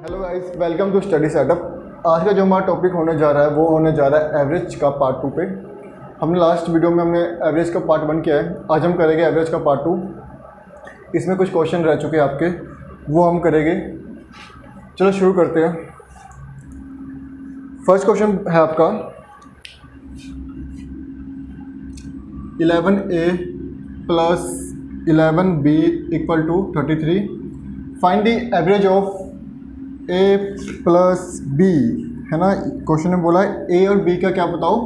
Hello guys, welcome to study setup. आज का जो हमारा टॉपिक होने जा रहा है वो होने जा रहा है एवरेज का पार्ट 2 पे। हमने लास्ट वीडियो में हमने एवरेज का पार्ट 1 किया है, आज हम करेंगे एवरेज का पार्ट 2। इसमें कुछ क्वेश्चन रह चुके हैं आपके, वो हम करेंगे। चलो शुरू करते हैं। फर्स्ट क्वेश्चन है आपका 11a plus 11b equal to 33। Find the average of a plus b, है ना। क्वेश्चन में बोला है a और b का क्या बताओ,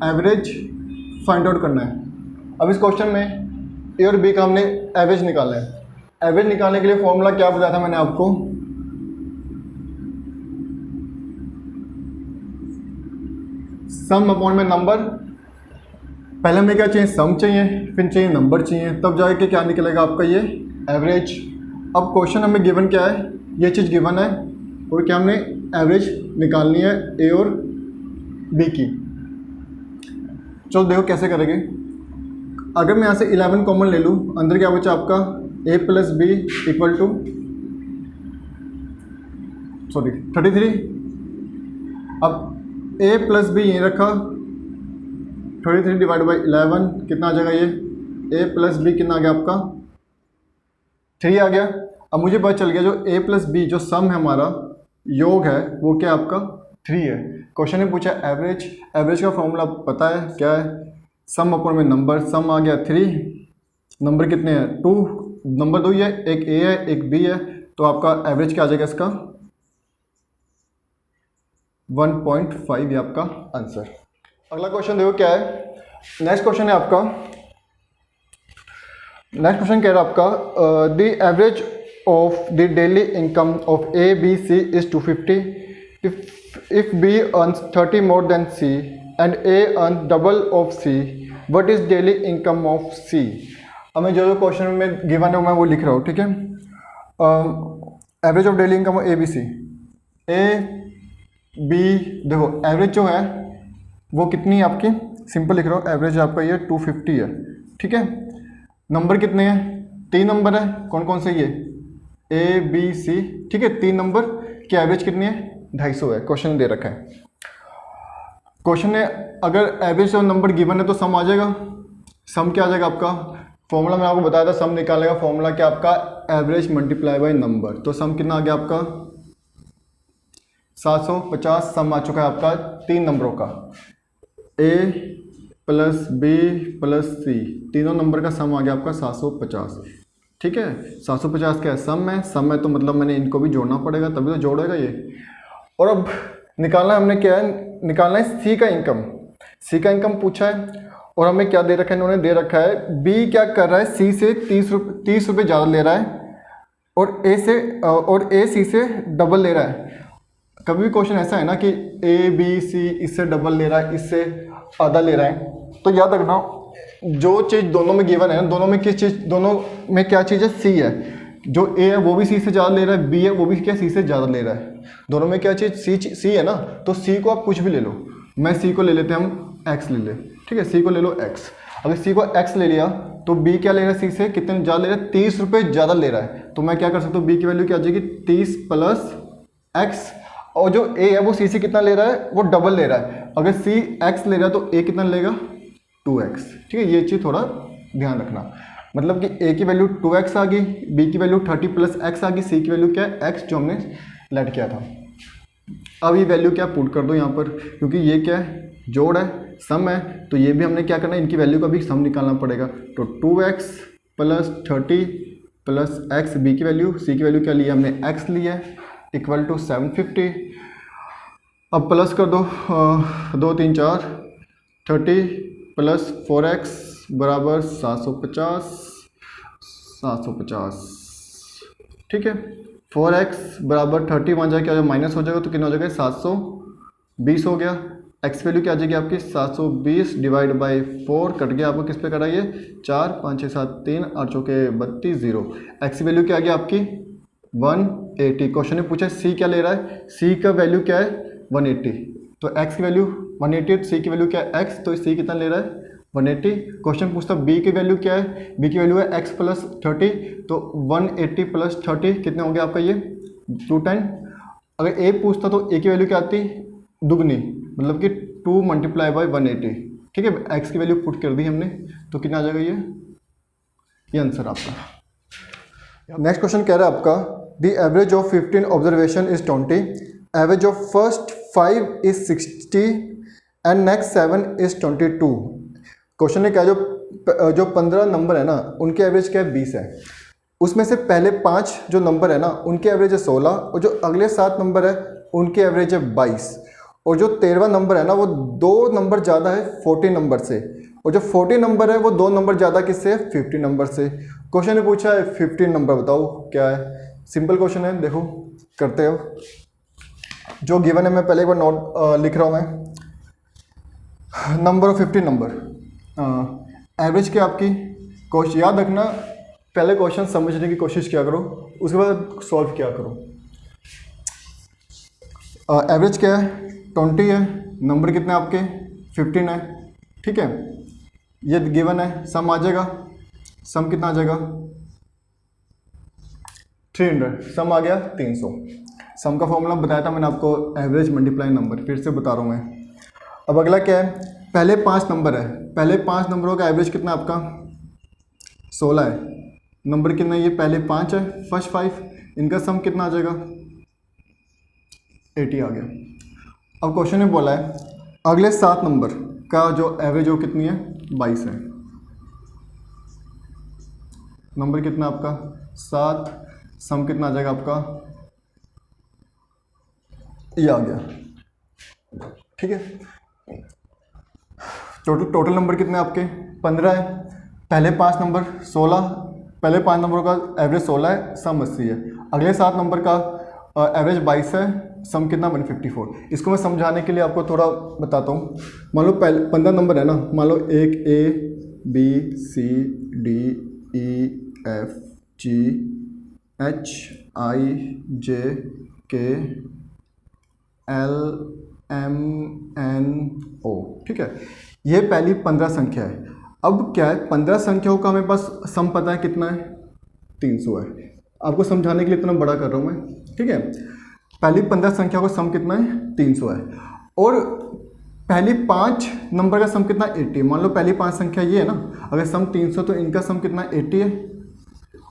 एवरेज फाइंड आउट करना है। अब इस क्वेश्चन में a और b का हमने एवरेज निकालना है। एवरेज निकालने के लिए फॉर्मूला क्या बताया था मैंने आपको, सम अपॉन में नंबर। पहले हमें क्या चाहिए, सम चाहिए, फिर चाहिए नंबर चाहिए, तब जाके क्या निकलेगा आपका ये एवरेज। अब क्वेश्चन हमें गिवन क्या है, ये चीज़ गिवन है और क्या हमने एवरेज निकालनी है ए और बी की। चलो देखो कैसे करेंगे। अगर मैं यहाँ से 11 कॉमन ले लूँ, अंदर क्या बचा आपका a plus B equal to 33। अब a प्लस बी यहीं रखा, 33 डिवाइड बाई 11 कितना आ जाएगा, ये a प्लस बी कितना आ गया आपका 3 आ गया। अब मुझे पता चल गया जो a प्लस बी जो सम है हमारा योग है वो क्या आपका 3 है। क्वेश्चन ने पूछा एवरेज, एवरेज का फॉर्मूला पता है क्या है, सम अपॉन में नंबर। सम आ गया 3, नंबर कितने हैं 2, नंबर 2 है, एक a है एक b है, तो आपका एवरेज क्या आ जाएगा इसका 1.5, ये आपका आंसर। अगला क्वेश्चन देखो क्या है। नेक्स्ट क्वेश्चन है आपका, नेक्स्ट क्वेश्चन कह रहा है आपका the average of the daily income of A, B, C is 250. If B earns 30 more than C and A earns double of C, what is daily income of C? हमें जो question में given है मैं वो लिख रहा हूँ, ठीक है। Average of daily income A B C, A B, देखो एवरेज जो है वो कितनी है आपकी, सिंपल लिख रहा हूँ, एवरेज आपका ये 250 है, ठीक है। नंबर कितने हैं, 3 नंबर है, कौन कौन से ये ए बी सी, ठीक है। 3 नंबर की एवरेज कितनी है 250 है, क्वेश्चन दे रखा है। क्वेश्चन ने अगर एवरेज और नंबर गिवन है तो सम आ जाएगा। सम क्या आ जाएगा आपका, फॉर्मूला मैं आपको बताया था सम निकालने का फॉर्मूला क्या आपका, एवरेज मल्टीप्लाई बाय नंबर। तो सम कितना आ गया आपका 750। सम आ चुका है आपका 3 नंबरों का, ए प्लस बी प्लस सी, तीनों नंबर का सम आ गया आपका 750, ठीक है। 750 क्या है, सम है, सम है तो मतलब मैंने इनको भी जोड़ना पड़ेगा तभी तो जोड़ेगा ये। और अब निकालना हमने क्या है, निकालना है सी का इनकम। सी का इनकम पूछा है और हमें क्या दे रखा है, इन्होंने दे रखा है बी क्या कर रहा है, सी से 30 रुपये ज़्यादा ले रहा है और ए सी से डबल ले रहा है। कभी भी क्वेश्चन ऐसा है ना कि ए बी सी इससे डबल ले रहा है, इससे आधा ले रहा है, तो याद रखना जो चीज़ दोनों में गिवन है ना, दोनों में किस चीज़, दोनों में क्या चीज़ है, सी है। जो ए है वो भी सी से ज़्यादा ले रहा है, बी है वो भी क्या सी से ज़्यादा ले रहा है, दोनों में क्या चीज़ सी है ना। तो सी को आप कुछ भी ले लो, मैं सी को ले लेते हैं, हम एक्स ले ले, ठीक है। सी को ले लो एक्स। अगर सी को एक्स ले लिया तो बी क्या ले रहा है, सी से कितने ज़्यादा ले रहा है, 30 रुपये ज़्यादा ले रहा है। तो मैं क्या कर सकता हूँ, बी की वैल्यू क्या आ जाएगी 30 प्लस एक्स। और जो ए है वो सी से कितना ले रहा है, वो डबल ले रहा है। अगर सी एक्स ले रहा है तो ए कितना लेगा 2x, ठीक है। ये चीज़ थोड़ा ध्यान रखना, मतलब कि a की वैल्यू 2x आ गई, b की वैल्यू 30 प्लस x आ गई, c की वैल्यू क्या है x जो हमने लेट किया था। अब ये वैल्यू क्या पुट कर दो यहाँ पर, क्योंकि ये क्या है जोड़ है, सम है, तो ये भी हमने क्या करना है, इनकी वैल्यू का भी सम निकालना पड़ेगा। तो 2x plus 30 plus x, b की वैल्यू, c की वैल्यू क्या लिया हमने x लिया है, इक्वल टू 750। अब प्लस कर दो 2 3 4, 30 प्लस 4x बराबर 750, ठीक है। 4x बराबर 30 वहाँ जाके क्या माइनस हो जाएगा तो कितना हो जाएगा 720 हो गया। x वैल्यू क्या आ जाएगी आपकी 720 डिवाइड बाई 4, कट गया आपको किस पे कराइए 4 5 6 7 3 8 चौके 32 0। x वैल्यू क्या आ गया आपकी 180। क्वेश्चन ने पूछा c क्या ले रहा है, c का वैल्यू क्या है 180, तो x की वैल्यू 180, सी की वैल्यू क्या है x, तो सी कितना ले रहा है 180। क्वेश्चन पूछता b की वैल्यू क्या है, b की वैल्यू है x प्लस 30, तो 180 प्लस 30 कितने होंगे आपका ये 210। अगर ए पूछता तो ए की वैल्यू क्या आती, दुगनी, मतलब कि 2 मल्टीप्लाई बाई 180। ठीक है, एक्स की वैल्यू पुट कर दी हमने, तो कितना आ जाएगा ये आंसर आपका। नेक्स्ट क्वेश्चन कह रहा है आपका the average of 15 observation is 20, average of first 5 is 60 and next 7 is 22। Question ने क्या, जो 15 नंबर है ना उनके एवरेज क्या है 20 है, उसमें से पहले 5 जो नंबर है ना उनके एवरेज है 16, और जो अगले 7 नंबर है उनके एवरेज है 22, और जो 13वां नंबर है ना वो 2 नंबर ज़्यादा है 40 नंबर से, और जो 40 नंबर है वो 2 नंबर ज़्यादा किससे है 50 नंबर से। क्वेश्चन ने पूछा है 15 नंबर बताओ क्या है। सिंपल क्वेश्चन है, देखो करते हो, जो गिवन है मैं पहले एक बार नोट लिख रहा हूँ मैं, नंबर ऑफ 15 नंबर, एवरेज क्या आपकी, क्वेश्चन याद रखना, पहले क्वेश्चन समझने की कोशिश किया करो, उसके बाद सॉल्व किया करो। एवरेज क्या है 20 है, नंबर कितने आपके 15 है, ठीक है, ये गिवन है, सम आ जाएगा, सम कितना आ जाएगा 300, सम आ गया 300। सम का फॉर्मूला बताया था मैंने आपको, एवरेज मल्टीप्लाई नंबर, फिर से बता रहा हूँ मैं। अब अगला क्या है, पहले 5 नंबर है, पहले 5 नंबरों का एवरेज कितना आपका 16 है, नंबर कितना ये पहले 5 है, फर्स्ट 5, इनका सम कितना आ जाएगा 80 आ गया। अब क्वेश्चन में बोला है अगले 7 नंबर का जो एवरेज वो कितनी है 22 है, नंबर कितना आपका 7, सम कितना आ जाएगा आपका, ये आ गया, ठीक है। टोटल नंबर कितने आपके 15 है, पहले 5 नंबर 16, पहले 5 नंबरों का एवरेज 16 है, सम 80 है, अगले 7 नंबर का एवरेज 22 है, सम कितना 154। इसको मैं समझाने के लिए आपको थोड़ा बताता हूँ। मान लो पहले 15 नंबर है ना, मान लो एक A B C D E F G H I J K L M N O, ठीक है, ये पहली 15 संख्या है। अब क्या है 15 संख्याओं का हमें पास सम पता है कितना है 300 है, आपको समझाने के लिए इतना बड़ा कर रहा हूँ मैं, ठीक है। पहली 15 संख्या का सम कितना है 300 है, और पहली 5 नंबर का सम कितना 80। मान लो पहली 5 संख्या ये है ना, अगर सम 300 तो इनका सम कितना 80 है,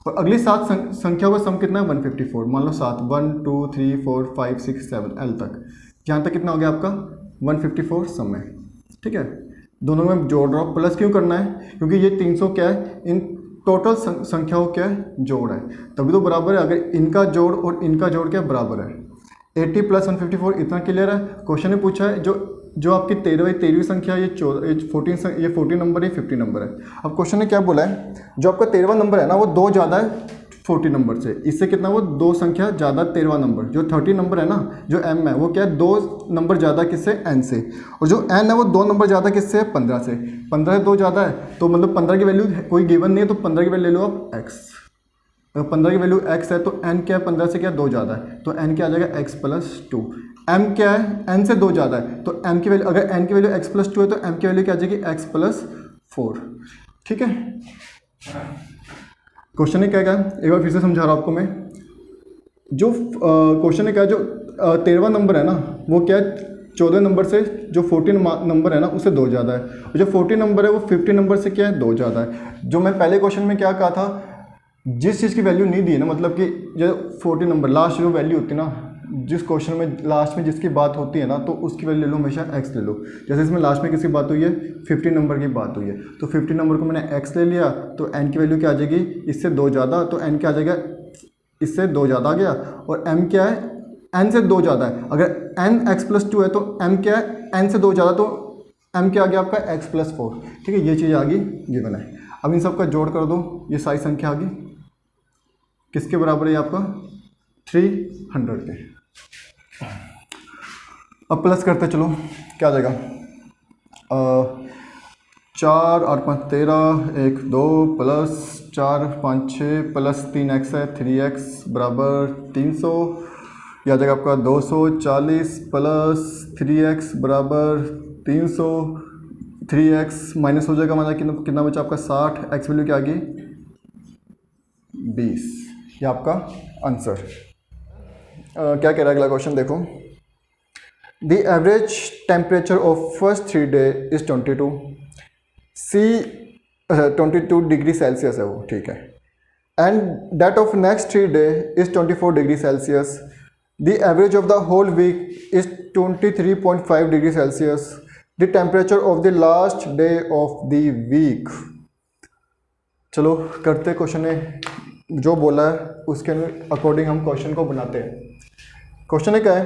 और अगली 7 संख्याओं का सम कितना है 154। मान लो 7 1 2 3 4 5 6 7 एल तक, यहाँ तक कितना हो गया आपका 154 सम है, ठीक है। दोनों में जोड़ रहा हूँ, प्लस क्यों करना है, क्योंकि ये 300 क्या है, इन टोटल संख्याओं क्या है जोड़ है, तभी तो बराबर है। अगर इनका जोड़ और इनका जोड़ क्या बराबर है, 80 + 154, इतना क्लियर है। क्वेश्चन ने पूछा है जो आपकी 13वीं संख्या, ये 14 नंबर है, 50 नंबर है। अब क्वेश्चन ने क्या बोला है, जो आपका 13वां नंबर है ना वो 2 ज़्यादा है 40 नंबर से, इससे कितना वो 2 संख्या ज़्यादा 13वां नंबर। जो 30 नंबर है ना, जो m है वो क्या है 2 नंबर ज़्यादा किससे n से, और जो n है वो 2 नंबर ज़्यादा किससे 15 से। 15 से 2 ज़्यादा है, तो मतलब 15 की वैल्यू कोई गिवन नहीं है, तो 15 की वैल्यू ले लो आप x। अगर 15 की वैल्यू x है तो n क्या है 15 से क्या 2 ज़्यादा है, तो n क्या आ जाएगा x + 2। m क्या है n से 2 ज़्यादा है, तो m की वैल्यू, अगर n की वैल्यू x + 2 है तो m की वैल्यू क्या आ जाएगी x + 4, ठीक है। क्वेश्चन ने क्या कहा, एक बार फिर से समझा रहा हूँ आपको मैं। जो क्वेश्चन ने कहा जो 13वां नंबर है ना वो क्या है 14 नंबर से, जो 14 नंबर है ना उससे 2 ज़्यादा है, और जो 40 नंबर है वो 50 नंबर से क्या है 2 ज़्यादा है। जो मैं पहले क्वेश्चन में क्या कहा था, जिस चीज़ की वैल्यू नहीं दी है ना, मतलब कि जो 40 नंबर लास्ट जो वैल्यू होती है ना, जिस क्वेश्चन में लास्ट में जिसकी बात होती है ना, तो उसकी वैल्यू ले लो, हमेशा x ले लो। जैसे इसमें लास्ट में किसकी बात हुई है 50 नंबर की बात हुई है, तो 50 नंबर को मैंने x ले लिया, तो n की वैल्यू क्या आ जाएगी इससे 2 ज़्यादा, तो n क्या आ जाएगा इससे 2 ज़्यादा आ गया, और m क्या है n से 2 ज़्यादा है। अगर n x + 2 है तो m क्या है n से 2 ज़्यादा, तो m क्या आ गया आपका x + 4, ठीक है। ये चीज़ आ गई गिवन है। अब इन सब का जोड़ कर दो, ये सारी संख्या आ गई किसके बराबर है आपका 300 के। अब प्लस करते चलो, क्या आ जाएगा 4 8 5 13 1 2 + 4 5 6 + 3x है 3x बराबर 300, यह आ जाएगा आपका 240 + 3x बराबर 300, 3x माइनस हो जाएगा, मतलब कितना बचा आपका 60, x वैल्यू क्या आ गई 20, ये आपका आंसर। क्या कह रहा है अगला क्वेश्चन देखो। The average temperature of first 3 day is 22 C 22 degree Celsius है वो, ठीक है। And that of next 3 day is 24 degree Celsius. The average of the whole week is 23.5 degree Celsius. The temperature of the last day of the week. चलो करते question ने जो बोला है उसके अकॉर्डिंग हम क्वेश्चन को बनाते हैं। क्वेश्चन है क्या है,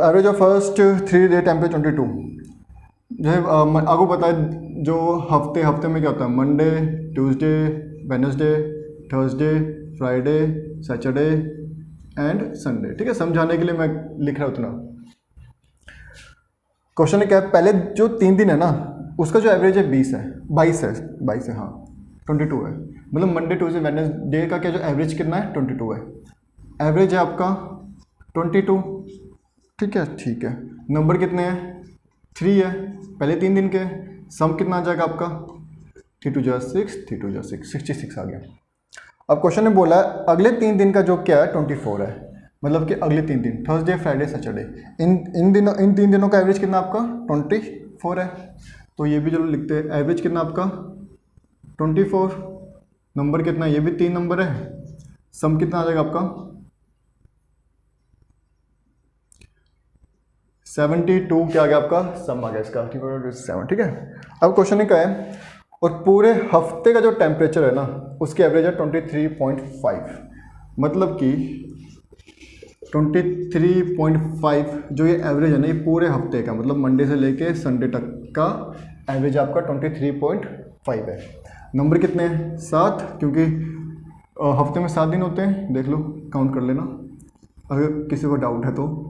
average of first 3 day temperature 22। जो है आपको पता है जो हफ्ते में क्या होता है, Monday, Tuesday, Wednesday, Thursday, Friday, Saturday and Sunday, ठीक है। समझाने के लिए मैं लिख रहा हूँ उतना। क्वेश्चन है क्या है, पहले जो 3 दिन है ना उसका जो एवरेज है 22 है हाँ 22 है। मतलब मंडे ट्यूसडे वेडनेसडे का क्या जो एवरेज कितना है 22 है। एवरेज है आपका 22, ठीक है। नंबर कितने हैं 3 है, पहले 3 दिन के। सम कितना आ जाएगा आपका 3 2 6, 3 2 6, 66 आ गया। अब क्वेश्चन ने बोला है अगले 3 दिन का जो क्या है 24 है, मतलब कि अगले 3 दिन थर्सडे, फ्राइडे, सैटरडे, इन 3 दिनों का एवरेज कितना आपका 24 है। तो ये भी चलो लिखते हैं, एवरेज कितना आपका 24, नंबर कितना है ये भी 3 नंबर है। सम कितना आ जाएगा आपका 72, क्या आ गया आपका सम आ गया इसका 7, ठीक है। अब क्वेश्चन ने क्या है, और पूरे हफ्ते का जो टेम्परेचर है ना उसकी एवरेज है 23.5, मतलब कि 23.5 जो ये एवरेज है ना ये पूरे हफ्ते का, मतलब मंडे से लेके संडे तक का एवरेज आपका 23.5 है। नंबर कितने हैं 7, क्योंकि हफ्ते में 7 दिन होते हैं, देख लो काउंट कर लेना अगर किसी को डाउट है तो।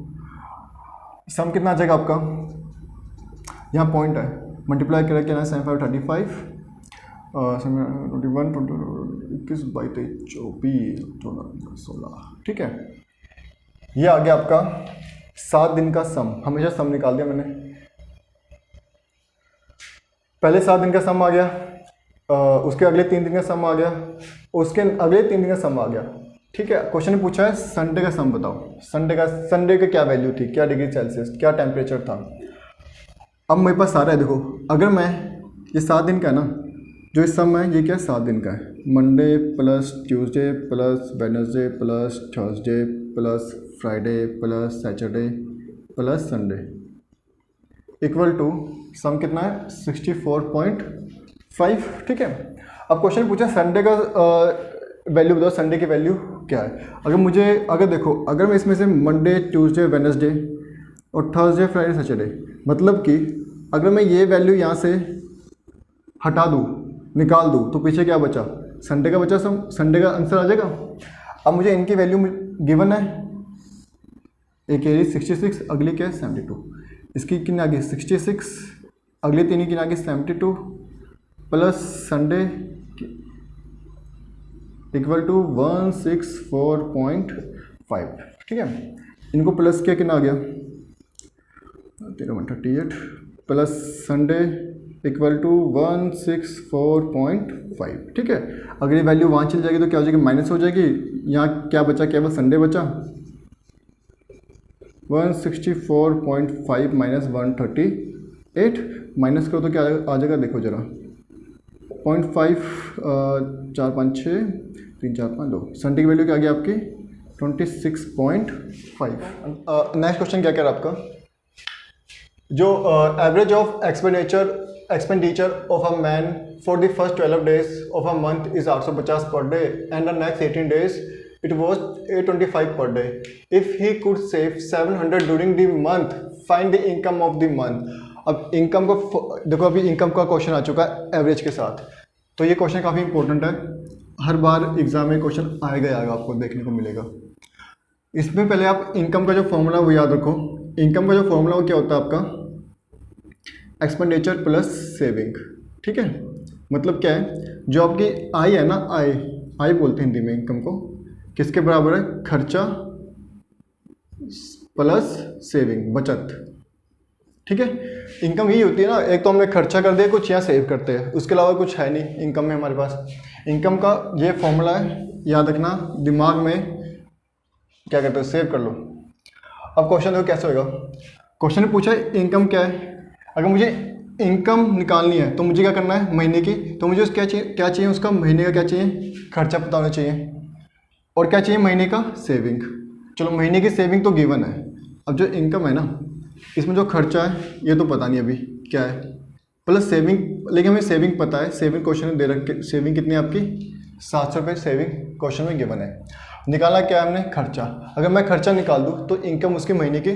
सम कितना आ जाएगा आपका, यहाँ पॉइंट है, मल्टीप्लाई करके ना 7 5 35 21 21 22 24 14 16, ठीक है। ये आ गया आपका 7 दिन का सम। हमेशा सम निकाल दिया मैंने, पहले 7 दिन का सम आ गया, उसके अगले 3 दिन का सम आ गया, उसके अगले 3 दिन का सम आ गया, ठीक है। क्वेश्चन ने पूछा है संडे का सम बताओ। संडे का क्या वैल्यू थी, क्या डिग्री सेल्सियस, क्या टेम्परेचर था। अब मेरे पास सारा है, देखो अगर मैं ये 7 दिन का है ना, जो इस सम है ये क्या 7 दिन का है, Monday plus Tuesday plus Wednesday plus Thursday plus Friday plus Saturday plus Sunday equal to sum कितना है 64.5, ठीक है। अब क्वेश्चन पूछा संडे का वैल्यू बताओ, संडे की वैल्यू क्या है। अगर देखो अगर मैं इसमें से मंडे ट्यूसडे वेडनेसडे और थर्सडे फ्राइडे सैटरडे, मतलब कि अगर मैं ये वैल्यू यहाँ से हटा दूँ, निकाल दूँ, तो पीछे क्या बचा संडे का बचा, संडे का आंसर आ जाएगा। अब मुझे इनकी वैल्यू गिवन है, एक एरी 66, अगली क्या है 72, इसकी कितनी आ गई 66, अगली 3 की आ गई 72 प्लस संडे इक्वल टू 164.5, ठीक है। इनको प्लस किया कितना आ गया 38 प्लस संडे इक्वल टू 164.5, ठीक है। अगर ये वैल्यू वहाँ चल जाएगी तो क्या हो जाएगी माइनस हो जाएगी, यहाँ क्या बचा केवल संडे बचा, 164.5 माइनस 138, माइनस करो तो क्या आ जाएगा देखो जरा 0.5 4 5 6 3 4 5 2, संडे की वैल्यू क्या आ गई आपकी 26.5। नेक्स्ट क्वेश्चन क्या कह रहा है आपका, जो average of expenditure of a man for the first 12 days of a month is 850 per day and the next 18 days it was 825 per day. If he could save 700 during the month, find the income of the month. अब income को देखो, अभी income का question आ चुका है average के साथ, तो ये क्वेश्चन काफ़ी इंपॉर्टेंट है, हर बार एग्जाम में क्वेश्चन आएगा आपको देखने को मिलेगा। इसमें पहले आप इनकम का जो फॉर्मूला वो याद रखो। इनकम का जो फॉर्मूला वो क्या होता है आपका एक्सपेंडिचर प्लस सेविंग, ठीक है। मतलब क्या है, जो आपकी आय है ना, आय बोलते हैं हिंदी में इनकम को, किसके बराबर है खर्चा प्लस सेविंग, बचत, ठीक है। इनकम यही होती है ना, एक तो हमने खर्चा कर दिया, कुछ यहाँ सेव करते हैं, उसके अलावा कुछ है नहीं इनकम में हमारे पास। इनकम का ये फॉर्मूला है, याद रखना दिमाग में, क्या करते हो, सेव कर लो। अब क्वेश्चन देखो कैसे होगा। क्वेश्चन ने पूछा है इनकम क्या है। अगर मुझे इनकम निकालनी है तो मुझे क्या करना है महीने की, तो मुझे क्या चाहिए उसका महीने का क्या चाहिए, खर्चा पता होना चाहिए, और क्या चाहिए महीने का सेविंग। चलो महीने की सेविंग तो गिवन है। अब जो इनकम है ना, इसमें जो खर्चा है ये तो पता नहीं अभी क्या है, प्लस सेविंग, लेकिन हमें सेविंग पता है। सेविंग क्वेश्चन में दे रखे, सेविंग कितनी है आपकी 700 रुपये सेविंग क्वेश्चन में गिवन है। निकालना क्या है हमने, खर्चा। अगर मैं खर्चा निकाल दूँ तो इनकम उसके महीने की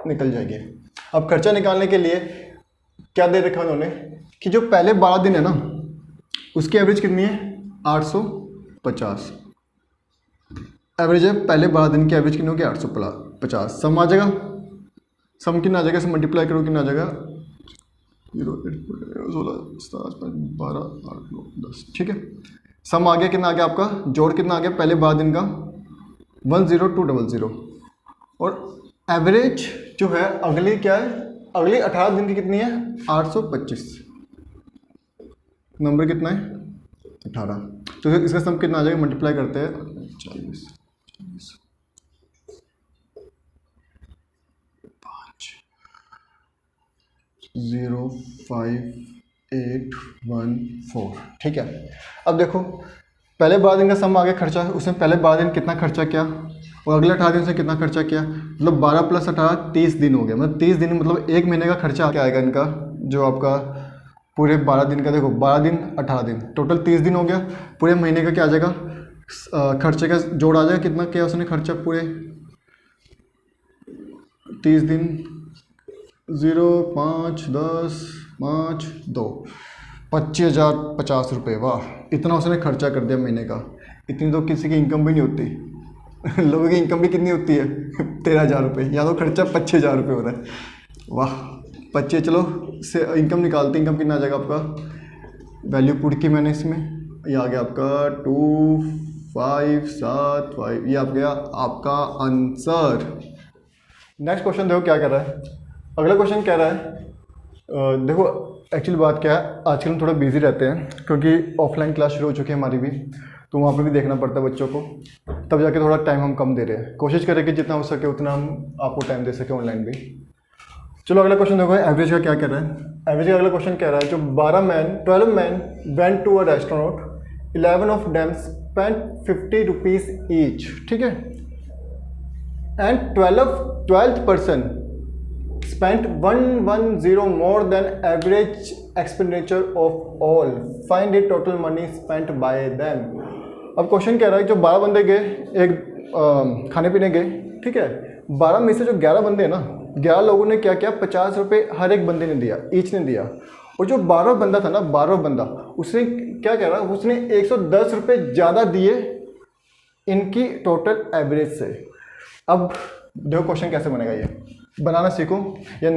निकल जाएगी। अब खर्चा निकालने के लिए क्या दे रखा उन्होंने कि जो पहले 12 दिन है ना उसकी एवरेज कितनी है 850। एवरेज है पहले 12 दिन की एवरेज कितनी होगी 850। सम आ जाएगा, सम कितना आ जाएगा, सम मल्टीप्लाई करो कितना आ जाएगा 0 16 7 5 12 8 9 10। ठीक है, सम आ गया, कितना आ गया आपका, जोड़ कितना आ गया पहले 12 दिन का 10200, और एवरेज जो है अगली क्या है, अगली 18 दिन की कितनी है 825। नंबर कितना है 18। तो इसका सम कितना आ जाएगा, मल्टीप्लाई करते हैं 40 05,814। ठीक है, अब देखो पहले 12 दिन का सम आ गया खर्चा, उसने पहले 12 दिन कितना खर्चा किया और अगले 18 दिन से कितना खर्चा किया, मतलब 12 + 18 30 दिन हो गया, मतलब 30 दिन मतलब एक महीने का खर्चा क्या आएगा इनका, जो आपका पूरे 12 दिन का, देखो 12 दिन 18 दिन टोटल 30 दिन हो गया, पूरे महीने का क्या आ जाएगा खर्चे का जोड़ आ जाएगा, कितना किया उसने खर्चा पूरे 30 दिन 0 5 10 5 2 25,050 रुपये। वाह, इतना उसने खर्चा कर दिया महीने का। इतनी तो किसी की इनकम भी नहीं होती लोगों की इनकम भी कितनी होती है 13,000 रुपये, या तो खर्चा 25,000 रुपये हो रहा है। वाह 25, चलो से इनकम निकालते, इनकम कितना आ जाएगा आपका, वैल्यू पुट की मैंने इसमें, ये आ गया आपका 2575, ये आ गया आपका आंसर। नेक्स्ट क्वेश्चन देखो क्या कर रहा है। अगला क्वेश्चन कह रहा है देखो एक्चुअली बात क्या है, आजकल हम थोड़ा बिजी रहते हैं क्योंकि ऑफलाइन क्लास शुरू हो चुकी है हमारी भी, तो वहाँ पे भी देखना पड़ता है बच्चों को, तब जाके थोड़ा टाइम हम कम दे रहे हैं। कोशिश करें कि जितना हो सके उतना हम आपको टाइम दे सकें ऑनलाइन भी। चलो अगला क्वेश्चन देखो, एवरेज का क्या कह रहा है। एवरेज का अगला क्वेश्चन कह रहा है जो 12 man went to a restaurant, 11 of them spent 50 rupees each. ठीक है, and 12th person spent 110 more than average expenditure of all. Find the total money spent by them. अब क्वेश्चन कह रहा है जो 12 बंदे गए एक खाने पीने गए, ठीक है, 12 में से जो 11 बंदे हैं ना, 11 लोगों ने क्या किया 50 रुपये हर एक बंदे ने दिया, ईच ने दिया, और जो 12 बंदा था ना 12 बंदा उसने क्या कह रहा है, उसने 110 रुपये ज़्यादा दिए इनकी टोटल एवरेज से। अब देखो क्वेश्चन कैसे बनेगा, ये बनाना सीखो। ये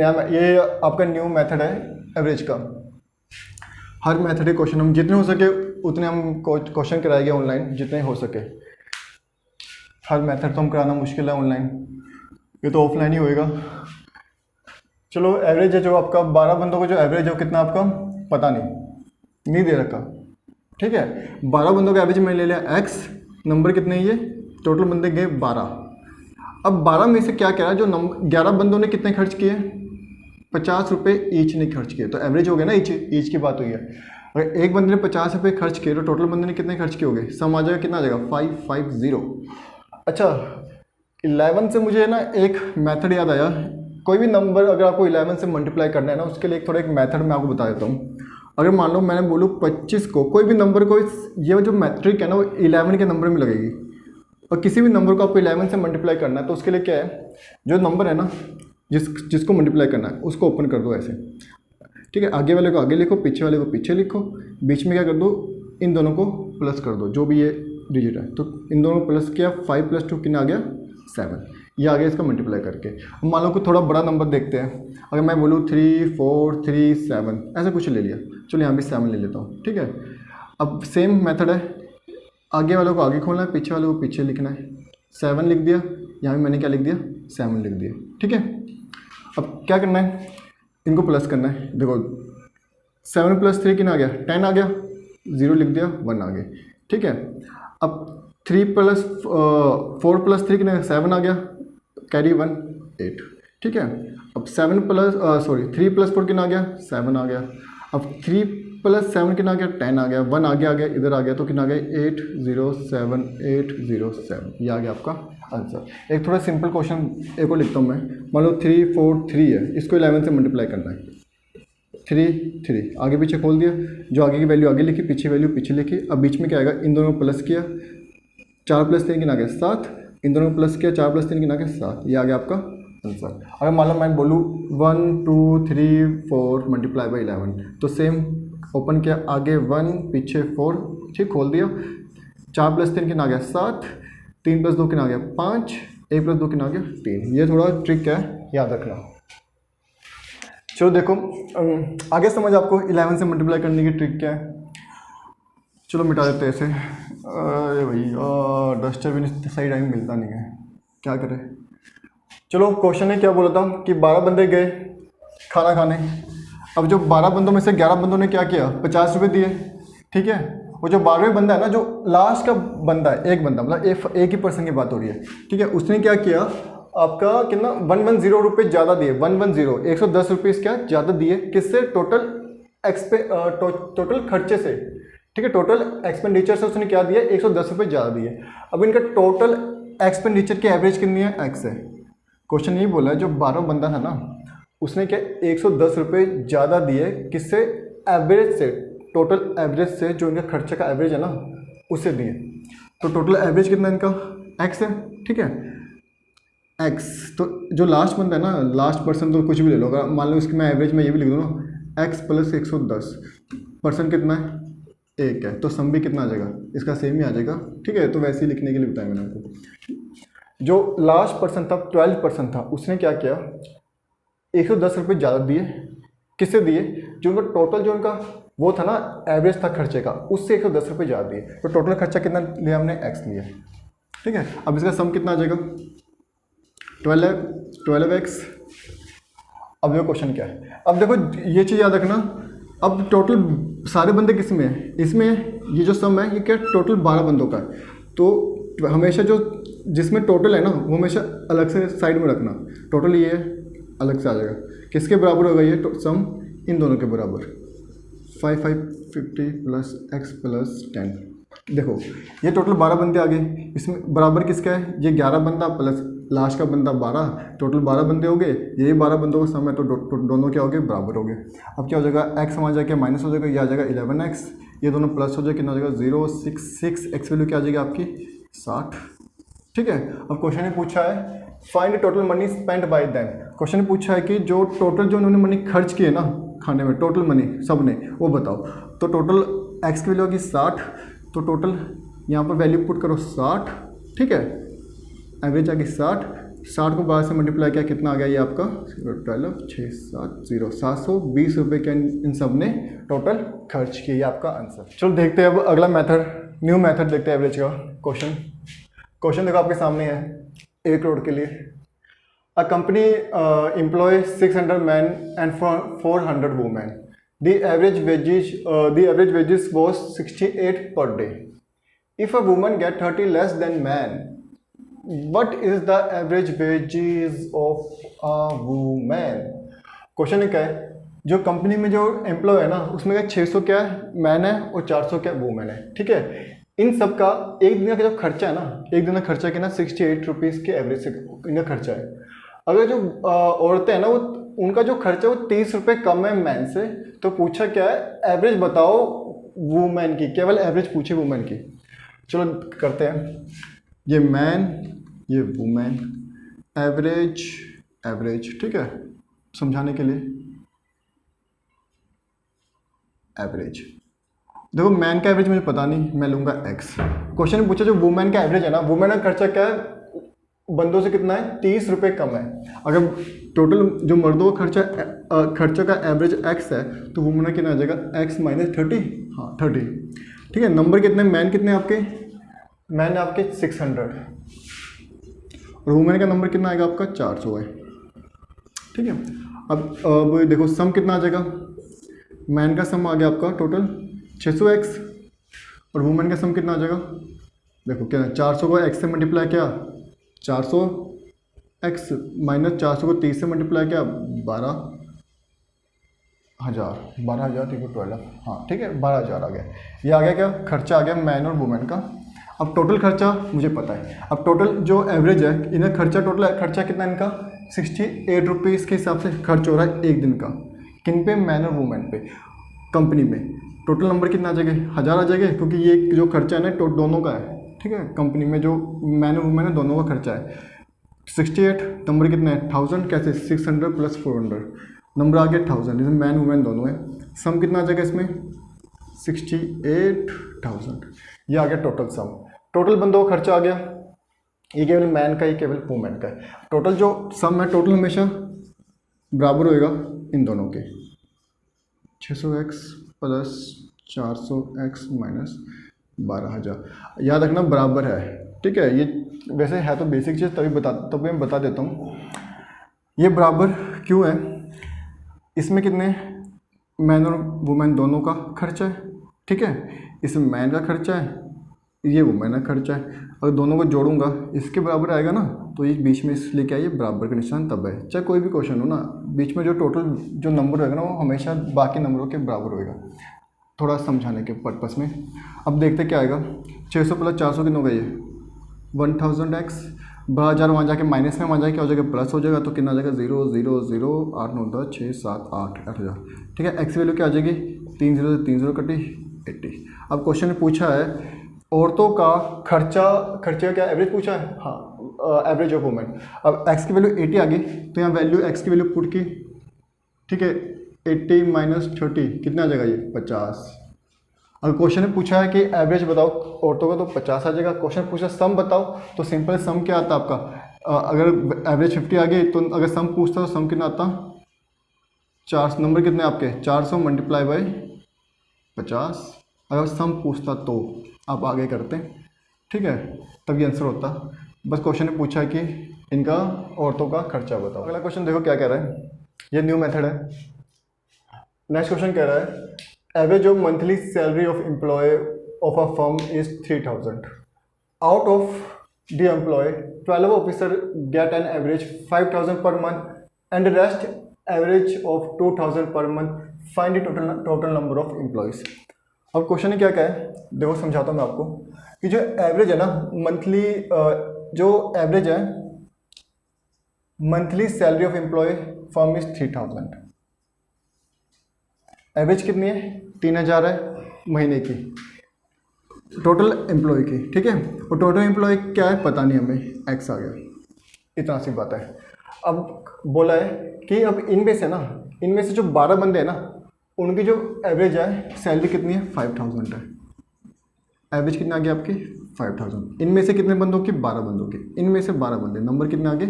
आपका न्यू मेथड है एवरेज का। हर मेथड के क्वेश्चन हम जितने हो सके उतने हम क्वेश्चन कराएंगे ऑनलाइन, जितने हो सके। हर मेथड तो हम कराना मुश्किल है ऑनलाइन, ये तो ऑफलाइन ही होएगा। चलो एवरेज है जो आपका 12 बंदों का जो एवरेज है वो कितना आपका पता नहीं दे रखा, ठीक है। 12 बंदों का एवरेज मैंने ले लिया x, नंबर कितने ये टोटल बंदे गए 12। अब 12 में से क्या कह रहा है, जो नंबर 11 बंदों ने कितने खर्च किए 50 रुपये ईच ने खर्च किए, तो एवरेज हो गया ना, ईच की बात हुई है। अगर एक बंदे ने 50 रुपये खर्च किए तो टोटल बंदे ने कितने खर्च किए होंगे, सम आ जाएगा, कितना आ जाएगा 550। अच्छा 11 से मुझे ना एक मेथड याद आया। कोई भी नंबर अगर आपको 11 से मल्टीप्लाई करना है ना, उसके लिए एक थोड़ा एक मेथड मैं आपको बता देता हूँ। अगर मान लो मैंने बोलूँ 25 को, कोई भी नंबर को, ये जो मैट्रिक है ना वो 11 के नंबर में लगेगी, और किसी भी नंबर को आपको 11 से मल्टीप्लाई करना है तो उसके लिए क्या है, जो नंबर है ना जिसको मल्टीप्लाई करना है उसको ओपन कर दो ऐसे, ठीक है। आगे वाले को आगे लिखो, पीछे वाले को पीछे लिखो, बीच में क्या कर दो, इन दोनों को प्लस कर दो, जो भी ये डिजिट है, तो इन दोनों को प्लस किया, 5 + 2 कितना आ गया 7, ये आ गया इसका मल्टीप्लाई करके। अब मान लो कि थोड़ा बड़ा नंबर देखते हैं, अगर मैं बोलूँ 3 4 3 7 ऐसा कुछ ले लिया, चलो यहाँ भी 7 ले लेता हूँ, ठीक है। अब सेम मेथड है, आगे वालों को आगे खोलना है, पीछे वालों को पीछे लिखना है। 7 लिख दिया, यहाँ भी मैंने क्या लिख दिया 7 लिख दिया, ठीक है। अब क्या करना है, इनको प्लस करना है। देखो 7 + 3 कितना आ गया 10 आ गया, 0 लिख दिया 1 आ गया, ठीक है। अब 4 + 3 कितना 7 आ गया, कैरी 1 8। ठीक है, अब 3 + 4 कितना आ गया 7 आ गया। अब 3 + 7 कितना आ गया 10 आ गया, 1 आगे आ गया, इधर आ गया तो कितना आ गया 807 ये आ गया आपका आंसर। एक थोड़ा सिंपल क्वेश्चन एक और लिखता हूँ मैं। मान लो 3 4 3 है, इसको 11 से मल्टीप्लाई करना है। 3 3 आगे पीछे खोल दिया, जो आगे की वैल्यू आगे लिखी, पीछे वैल्यू पीछे लिखी। अब बीच में क्या आएगा, इन दोनों को प्लस किया, 4 + 3 कितना आ गया 7, इन दोनों को प्लस किया, 4 + 3 कितना आ गया 7, ये आ गया आपका आंसर। अगर मान लो मैं बोलूँ 1 2 3 4 × 11 तो सेम ओपन किया, आगे 1 पीछे 4, ठीक खोल दिया, 4 + 3 कितना आ गया 7, 3 + 2 कितना आ गया 5, 1 + 2 कितना आ गया 3। ये थोड़ा ट्रिक है, याद रखना। चलो देखो आगे समझ आपको 11 से मल्टीप्लाई करने की ट्रिक क्या है। चलो मिटा देते हैं ऐसे। अरे भैया डस्टर भी सही टाइम मिलता नहीं है, क्या करें। चलो क्वेश्चन ने क्या बोला था कि 12 बंदे गए खाना खाने। अब जो 12 बंदों में से 11 बंदों ने क्या किया 50 रुपये दिए। ठीक है, वो जो 12वें बंदा है ना, जो लास्ट का बंदा है, एक बंदा मतलब एक ही पर्सन की बात हो रही है। ठीक है, उसने क्या किया आपका कितना 110 रुपये ज़्यादा दिए, 110 110 रुपीज़ क्या ज़्यादा दिए, किससे टोटल खर्चे से। ठीक है, टोटल एक्सपेंडिचर से उसने क्या दिया 110 रुपये ज़्यादा दिए। अब इनका टोटल एक्सपेंडिचर की एवरेज कितनी है एक्स है। क्वेश्चन यही बोला है जो 12 बंदा था ना, उसने क्या 110 रुपये ज़्यादा दिए, किससे एवरेज से, टोटल एवरेज से, जो इनका खर्चे का एवरेज है ना उससे दिए। तो टोटल एवरेज कितना इनका एक्स है। ठीक है, एक्स तो जो लास्ट बंदा है ना, लास्ट पर्सन तो कुछ भी ले लो, अगर मान लो इसकी मैं एवरेज में ये भी लिख दूँ ना, एक्स + 110 पर्सन कितना है 1 है, तो सम भी कितना आ जाएगा इसका सेम ही आ जाएगा। ठीक है, तो वैसे ही लिखने के लिए बताया मैंने आपको। जो लास्ट पर्सन था 12 पर्सन था, उसने क्या किया 110 रुपये ज़्यादा दिए, किससे दिए, जो उनका टोटल जो उनका वो था ना एवरेज था खर्चे का, उससे 110 रुपये ज़्यादा दिए। तो टोटल खर्चा कितना लिया हमने एक्स लिया। ठीक है, अब इसका सम कितना आ जाएगा 12x। अब देखो क्वेश्चन क्या है, अब देखो ये चीज़ याद रखना। अब टोटल सारे बंदे किस में है, इसमें ये जो सम है ये क्या टोटल 12 बंदों का है। तो हमेशा जो जिसमें टोटल है ना वो हमेशा अलग से साइड में रखना। टोटल ये अलग से आ जाएगा, किसके बराबर होगा ये सम, इन दोनों के बराबर 5550 + x + 10। देखो ये टोटल 12 बंदे आ गए, इसमें बराबर किसका है, ये 11 बंदा प्लस लास्ट का बंदा 12, टोटल 12 बंदे हो गए, यही 12 बंदों का सम है, तो दोनों क्या हो गए बराबर हो गए। अब क्या हो जाएगा x वहाँ जाके माइनस हो जाएगा, ये आ जाएगा 11x, ये दोनों प्लस हो जाए, कितना हो जाएगा 066, x वैल्यू क्या आ जाएगी आपकी 60। ठीक है, अब क्वेश्चन ने पूछा है find total money spend by them. Question ने पूछा है कि जो टोटल जो उन्होंने मनी खर्च किए ना खाने में, टोटल मनी सब ने, वो बताओ। तो टोटल x की वैल्यू होगी 60, तो टोटल यहाँ पर वैल्यू पुट करो 60। ठीक है, एवरेज आ गई 60 को 12 से मल्टीप्लाई किया, कितना आ गया ये आपका 12 6 7 0 720 रुपये के इन सब ने टोटल खर्च किए, ये आपका आंसर। चलो देखते हैं अब अगला मेथड, न्यू मेथड देखते हैं एवरेज का। क्वेश्चन देखो आपके सामने है 1 करोड़ के लिए। A company employ 600 man and 400 women. The average wages was 68 per day. If a woman get 30 less than man, what is the average wages of a woman? Question क्या है, जो कंपनी में जो एम्प्लॉय है ना उसमें क्या 600 क्या है मैन है और 400 क्या वुमेन है। ठीक है, इन सब का एक दिन का जो खर्चा है ना, एक दिन का खर्चा कितना 68 रुपीज़ के एवरेज से इनका खर्चा है। अगर जो औरतें हैं ना वो उनका जो खर्चा वो 30 रुपये कम है मैन से, तो पूछा क्या है एवरेज बताओ वुमेन की, केवल एवरेज पूछे वुमेन की। चलो करते हैं, ये मैन ये वुमेन, एवरेज। ठीक है, समझाने के लिए एवरेज। देखो मैन का एवरेज मुझे पता नहीं, मैं लूँगा एक्स। क्वेश्चन पूछा जो वुमेन का एवरेज है ना, वुमेन का खर्चा क्या है बंदों से कितना है 30 रुपये कम है। अगर टोटल जो मर्दों का खर्चा का एवरेज एक्स है तो वुमेन का कितना आ जाएगा x - 30। हाँ 30। ठीक है, नंबर कितने मैन कितने आपके, मैन आपके 600 और वुमेन का नंबर कितना आएगा आपका 400 है। ठीक है, अब देखो सम कितना आ जाएगा, मैन का सम आ गया आपका टोटल 600x और वुमेन का सम कितना आ जाएगा देखो क्या 400 को x से मल्टीप्लाई किया 400 x माइनस 400 को 30 से मल्टीप्लाई किया 12,000 3 को 12, हाँ ठीक है 12,000 आ गया। ये आ गया क्या, खर्चा आ गया मैन और वुमेन का। अब टोटल खर्चा मुझे पता है, अब टोटल जो एवरेज है इन्हें खर्चा, टोटल खर्चा कितना इनका 68 रुपीज़ के हिसाब से खर्च हो रहा है एक दिन का। किन पे, मैन और वुमेन पे, कंपनी में। टोटल नंबर कितना आ जाएगा, 1000 आ जाएगा, क्योंकि ये जो खर्चा है ना दोनों का है, ठीक है। कंपनी में जो मैन और वुमेन है दोनों का खर्चा है। 68 नंबर कितना है 1000, कैसे 600 प्लस 400 नंबर आ गया 1000, इसमें मैन वुमेन दोनों है। सम कितना आ जाएगा इसमें 68,000, ये आ गया टोटल सम। टोटल बंदों का खर्चा आ गया, ये केवल मैन का, ये केवल वुमेन का है। टोटल जो सम है टोटल हमेशा बराबर होएगा इन दोनों के, 600x प्लस 400x माइनस 12,000। याद रखना बराबर है, ठीक है। ये वैसे है तो बेसिक चीज़, तभी मैं बता देता हूँ ये बराबर क्यों है। इसमें कितने मैन और वुमेन दोनों का खर्चा है, ठीक है। इसमें मैन का खर्चा है, ये वुमेन का खर्चा है। अगर दोनों को जोड़ूंगा इसके बराबर आएगा ना, तो ये बीच में इसलिए क्या ये बराबर का निशान तब है। चाहे कोई भी क्वेश्चन हो ना, बीच में जो टोटल जो नंबर होगा ना वो हमेशा बाकी नंबरों के बराबर होएगा, थोड़ा समझाने के पर्पस में। अब देखते क्या आएगा, 600 प्लस 400 कितना होगा, ये 1000x, 12,000 वहाँ जाके माइनस में, वहाँ जाके क्या हो जाएगा प्लस हो जाएगा, तो कितना आ जाएगा 0 0 0 8 9 10 6 7 8 8,000, ठीक है। एक्स वैल्यू क्या आ जाएगी 3 0 से 3 0 कटी 80। अब क्वेश्चन ने पूछा है औरतों का खर्चे का क्या एवरेज पूछा है, हाँ एवरेज ऑफ वुमेन। अब x की वैल्यू 80 आ गई, तो यहाँ वैल्यू x की वैल्यू पुट की, ठीक है। 80 माइनस 30 कितना आ जाएगा ये 50। अगर क्वेश्चन ने पूछा है कि एवरेज बताओ औरतों का, तो 50 आ जाएगा। क्वेश्चन पूछा सम बताओ, तो सिंपल सम क्या आता आपका, अगर एवरेज 50 आ गई तो अगर सम पूछता तो सम कितना आता, 4 नंबर कितने आपके 400 मल्टीप्लाई बाई 50। अगर सम पूछता तो आप आगे करते हैं, ठीक है, तब ये आंसर होता। बस क्वेश्चन ने पूछा है कि इनका औरतों का खर्चा बताओ। अगला क्वेश्चन देखो क्या कह रहा है, ये न्यू मेथड है। नेक्स्ट क्वेश्चन कह रहा है average of monthly salary of employ of a firm is 3000। Out of the employ 12 officer get an average 5000 per month and rest average of 2000 per month, find the total number of employees. अब question ने क्या कहा है, देखो समझाता हूँ मैं आपको कि जो एवरेज है ना मंथली, जो एवरेज है monthly salary of employ firm is 3000। Average कितनी है 3000 है महीने की, टोटल एम्प्लॉय की, ठीक है। और टोटल एम्प्लॉय क्या है पता नहीं हमें, एक्स आ गया, इतना सी बात है। अब बोला है कि अब इनमें से जो 12 बंदे हैं ना, उनकी जो एवरेज है सैलरी कितनी है 5000 है। एवरेज कितने आ गए आपके 5000। इनमें से कितने बंदों की 12 बंदों की, इनमें से 12 बंदे, नंबर कितने आ गए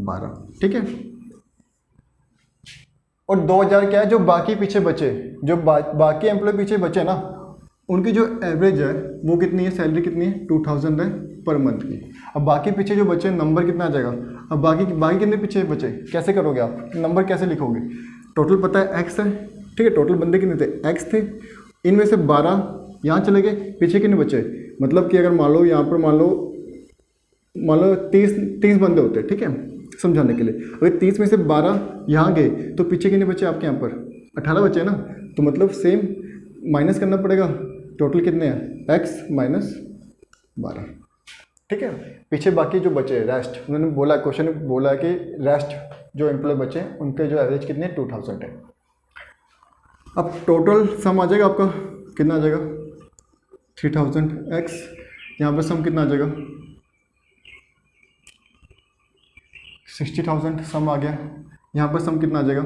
12, ठीक है। और 2000 क्या है जो बाकी पीछे बचे, जो बाकी एम्प्लॉय पीछे बचे ना, उनकी जो एवरेज है वो कितनी है, सैलरी कितनी है 2000 है पर मंथ की। अब बाकी पीछे जो बचे नंबर कितना आ जाएगा, अब बाकी कितने पीछे बचे, कैसे करोगे आप, नंबर कैसे लिखोगे। टोटल पता है एक्स है, ठीक है। टोटल बंदे कितने थे एक्स थे, इनमें से 12 यहाँ चले गए, पीछे कितने बचे, मतलब कि अगर मान लो यहाँ पर मान लो 30 बंदे होते, ठीक है, समझाने के लिए। अगर 30 में से 12 यहाँ गए तो पीछे कितने बचे आपके यहाँ पर 18 बचे ना, तो मतलब सेम माइनस करना पड़ेगा। टोटल कितने हैं x माइनस 12, ठीक है। पीछे बाकी जो बचे रेस्ट, उन्होंने बोला, क्वेश्चन ने बोला कि रेस्ट जो एम्प्लॉय बचे उनके जो एवरेज कितने 2000 है। अब टोटल सम आ जाएगा आपका कितना आ जाएगा 3000x, यहाँ पर सम कितना आ जाएगा 60,000 सम आ गया। यहाँ पर सम कितना आ जाएगा,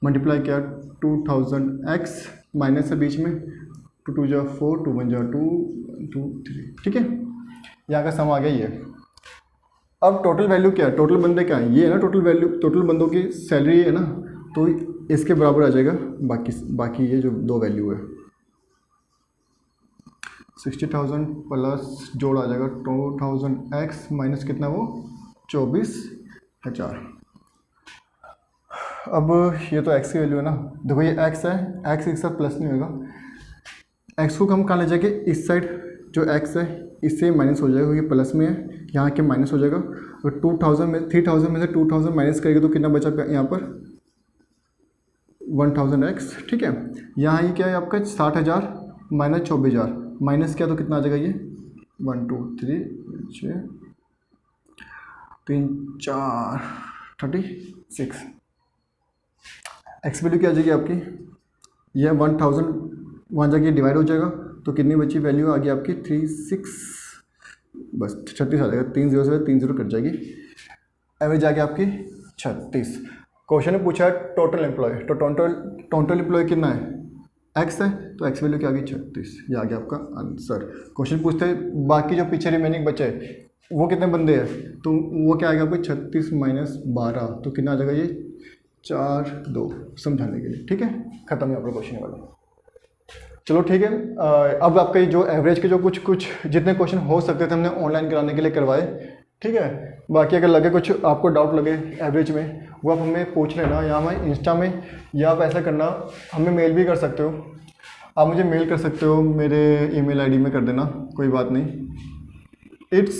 मल्टीप्लाई किया 2000x माइनस है बीच में, 2 2 जा 4 2 1 जा 2 2 3, ठीक है। यहाँ का सम आ गया ये। अब टोटल वैल्यू क्या है, टोटल बंदे क्या है, ये है ना टोटल वैल्यू, टोटल बंदों की सैलरी है ना, तो इसके बराबर आ जाएगा बाकी ये जो दो वैल्यू है। 60,000 प्लस जोड़ आ जाएगा 2000x माइनस कितना वो 24,000। अब ये तो x की वैल्यू है ना, देखो ये x है, x एक साथ प्लस नहीं होगा, x को हम कहाँ ले जाएंगे इस साइड, जो x है इससे माइनस हो जाएगा क्योंकि प्लस में है, यहाँ के माइनस हो जाएगा। और 2000 में 3000 में से 2000 माइनस करेंगे तो कितना बचा यहाँ पर 1000x। ठीक है, यहाँ ये क्या है आपका 60,000 माइनस 24,000 माइनस क्या तो कितना आ जाएगा ये 1 2 3 6 3 4 36। एक्स वैल्यू क्या आ जाएगी आपकी, यह 1000 वहाँ जाके डिवाइड हो जाएगा तो कितनी बची वैल्यू आ गई आपकी 36, बस 36 आ जाएगा। 3 0 से 3 0 कट जाएगी, एवरेज आ गया आपकी 36। क्वेश्चन में पूछा है टोटल एम्प्लॉय, तो टोटल एम्प्लॉय कितना है एक्स है, तो एक्स वैल्यू क्या आ गई 36, ये आ गया आपका आंसर। क्वेश्चन पूछते हैं बाकी जो पीछे रिमेनिंग बचे वो कितने बंदे हैं, तो वो क्या आएगा आपको 36 माइनस 12, तो कितना आ जाएगा ये 4 2 समझाने के लिए। ठीक है, खत्म है आपका क्वेश्चन वाला। चलो ठीक है, अब आपका ये जो एवरेज के जो कुछ जितने क्वेश्चन हो सकते थे हमने ऑनलाइन कराने के लिए करवाए। ठीक है, बाकी अगर लगे कुछ आपको डाउट लगे एवरेज में वो आप हमें पूछ लेना, या हमें इंस्टा में, या आप ऐसा करना हमें मेल भी कर सकते हो। आप मुझे मेल कर सकते हो, मेरे ईमेल आईडी में कर देना, कोई बात नहीं। इट्स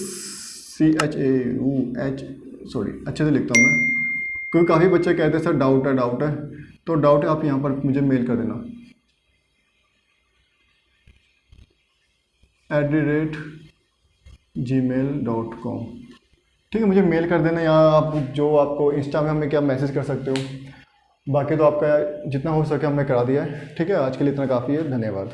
CHAUH सॉरी अच्छे से लिखता हूँ मैं, क्योंकि काफ़ी बच्चे कहते हैं सर डाउट है, तो डाउट है आप यहाँ पर मुझे मेल कर देना @gmail.com। ठीक है, मुझे मेल कर देना, या आप जो आपको इंस्टा में हमें क्या मैसेज कर सकते हो। बाकी तो आपका जितना हो सके हमने करा दिया है। ठीक है, आज के लिए इतना काफ़ी है, धन्यवाद।